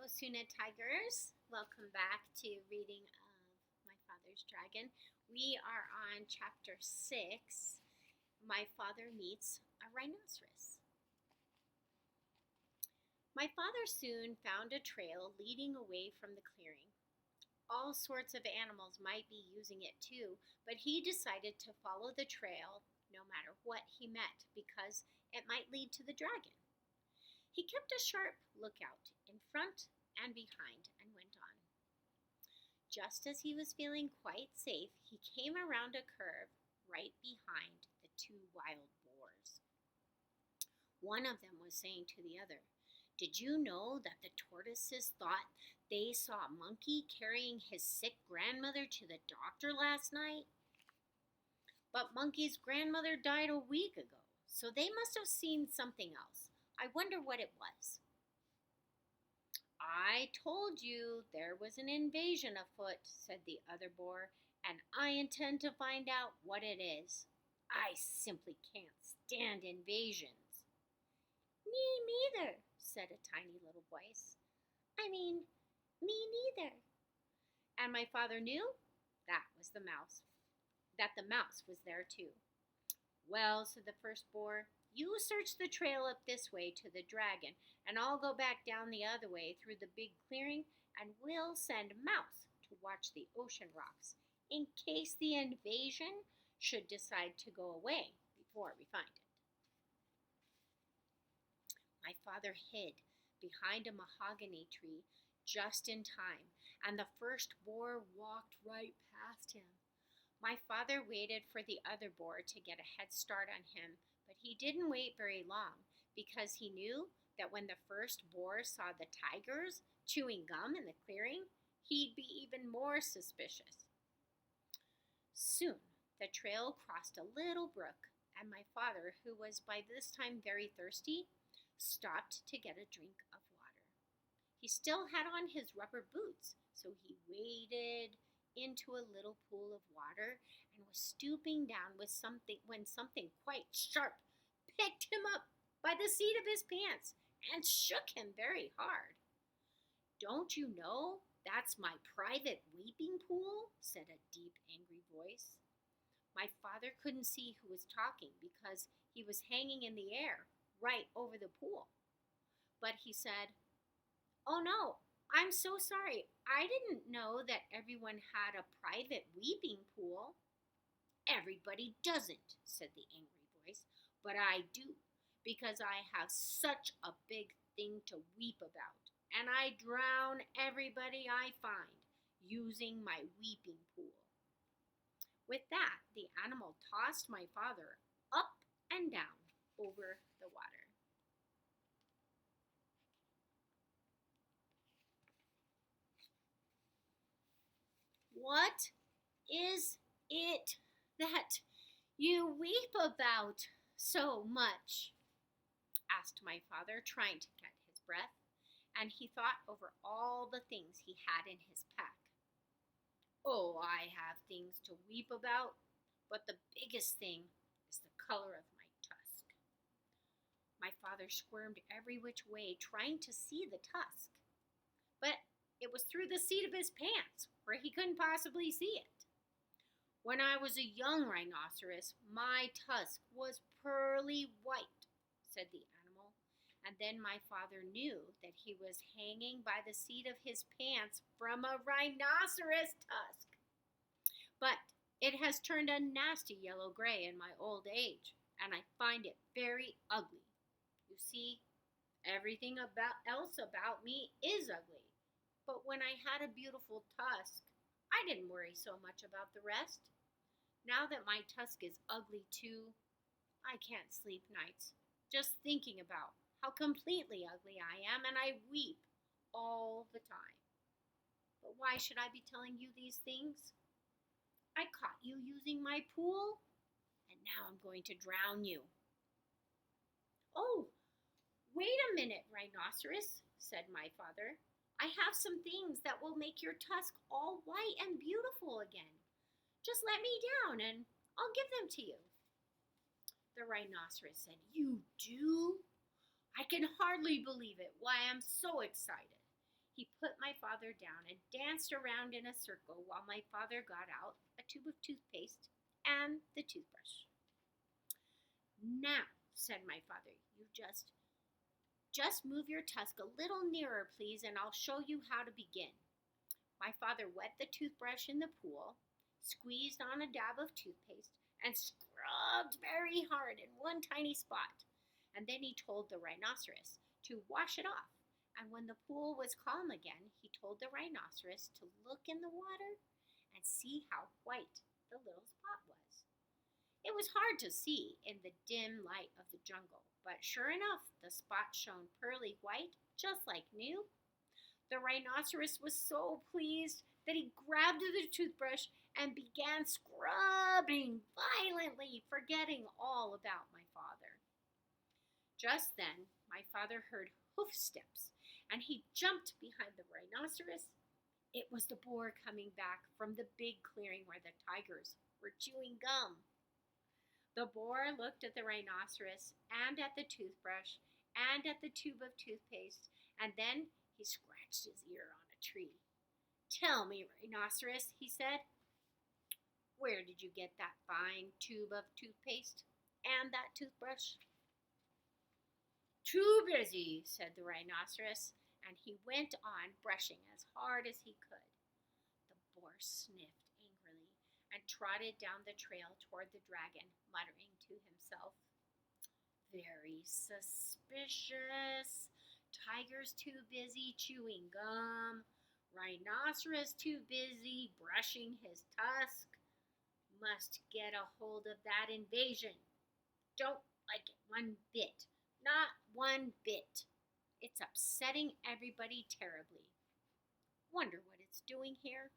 Osuna Tigers. Welcome back to reading of My Father's Dragon. We are on chapter 6. My father meets a rhinoceros. My father soon found a trail leading away from the clearing. All sorts of animals might be using it too, but he decided to follow the trail no matter what he met because it might lead to the dragon. He kept a sharp lookout in front and behind and went on. Just as he was feeling quite safe, he came around a curve right behind the two wild boars. One of them was saying to the other, "Did you know that the tortoises thought they saw a monkey carrying his sick grandmother to the doctor last night? But Monkey's grandmother died a week ago, so they must have seen something else. I wonder what it was." "I told you there was an invasion afoot," said the other boar, "and I intend to find out what it is. I simply can't stand invasions." "Me neither," said a tiny little voice. Me neither." And my father knew that the mouse was there too. "Well," said the first boar, "you search the trail up this way to the dragon, and I'll go back down the other way through the big clearing, and we'll send Mouse to watch the ocean rocks in case the invasion should decide to go away before we find it." My father hid behind a mahogany tree just in time, and the first boar walked right past him. My father waited for the other boar to get a head start on him, but he didn't wait very long because he knew that when the first boar saw the tigers chewing gum in the clearing, he'd be even more suspicious. Soon the trail crossed a little brook, and my father, who was by this time very thirsty, stopped to get a drink of water. He still had on his rubber boots, so he waded into a little pool of water and was stooping down when something quite sharp picked him up by the seat of his pants and shook him very hard. "Don't you know that's my private weeping pool?" said a deep, angry voice. My father couldn't see who was talking because he was hanging in the air right over the pool. But he said, "Oh no, I'm so sorry. I didn't know that everyone had a private weeping pool." "Everybody doesn't," said the angry voice, "but I do, because I have such a big thing to weep about, and I drown everybody I find using my weeping pool." With that, the animal tossed my father up and down over the water. "What is it that you weep about so much?" asked my father, trying to get his breath, and he thought over all the things he had in his pack. "Oh, I have things to weep about, but the biggest thing is the color of my tusk." My father squirmed every which way, trying to see the tusk, but it was through the seat of his pants, where he couldn't possibly see it. "When I was a young rhinoceros, my tusk was pearly white," said the animal, and then my father knew that he was hanging by the seat of his pants from a rhinoceros tusk. "But it has turned a nasty yellow-gray in my old age, and I find it very ugly. You see, everything else about me is ugly. But when I had a beautiful tusk, I didn't worry so much about the rest. Now that my tusk is ugly too, I can't sleep nights just thinking about how completely ugly I am, and I weep all the time. But why should I be telling you these things? I caught you using my pool, and now I'm going to drown you." "Oh, wait a minute, rhinoceros," said my father. "I have some things that will make your tusk all white and beautiful again. Just let me down and I'll give them to you." The rhinoceros said, "You do? I can hardly believe it. Why, I'm so excited." He put my father down and danced around in a circle while my father got out a tube of toothpaste and the toothbrush. Now, said my father, you just move your tusk a little nearer, please, and I'll show you how to begin. My father wet the toothbrush in the pool, squeezed on a dab of toothpaste, and scrubbed very hard in one tiny spot. And then he told the rhinoceros to wash it off. And when the pool was calm again, he told the rhinoceros to look in the water and see how white the little spot was. It was hard to see in the dim light of the jungle, but sure enough, the spot shone pearly white, just like new. The rhinoceros was so pleased that he grabbed the toothbrush and began scrubbing violently, forgetting all about my father. Just then, my father heard hoof steps, and he jumped behind the rhinoceros. It was the boar coming back from the big clearing where the tigers were chewing gum. The boar looked at the rhinoceros and at the toothbrush and at the tube of toothpaste, and then he scratched his ear on a tree. Tell me, rhinoceros, he said, where did you get that fine tube of toothpaste and that toothbrush? Too busy, said the rhinoceros, and he went on brushing as hard as he could. The boar sniffed angrily and trotted down the trail toward the dragon, muttering to himself, very suspicious. Tiger's too busy chewing gum. Rhinoceros too busy brushing his tusk. Must get a hold of that invasion. Don't like it one bit. Not one bit. It's upsetting everybody terribly. Wonder what it's doing here.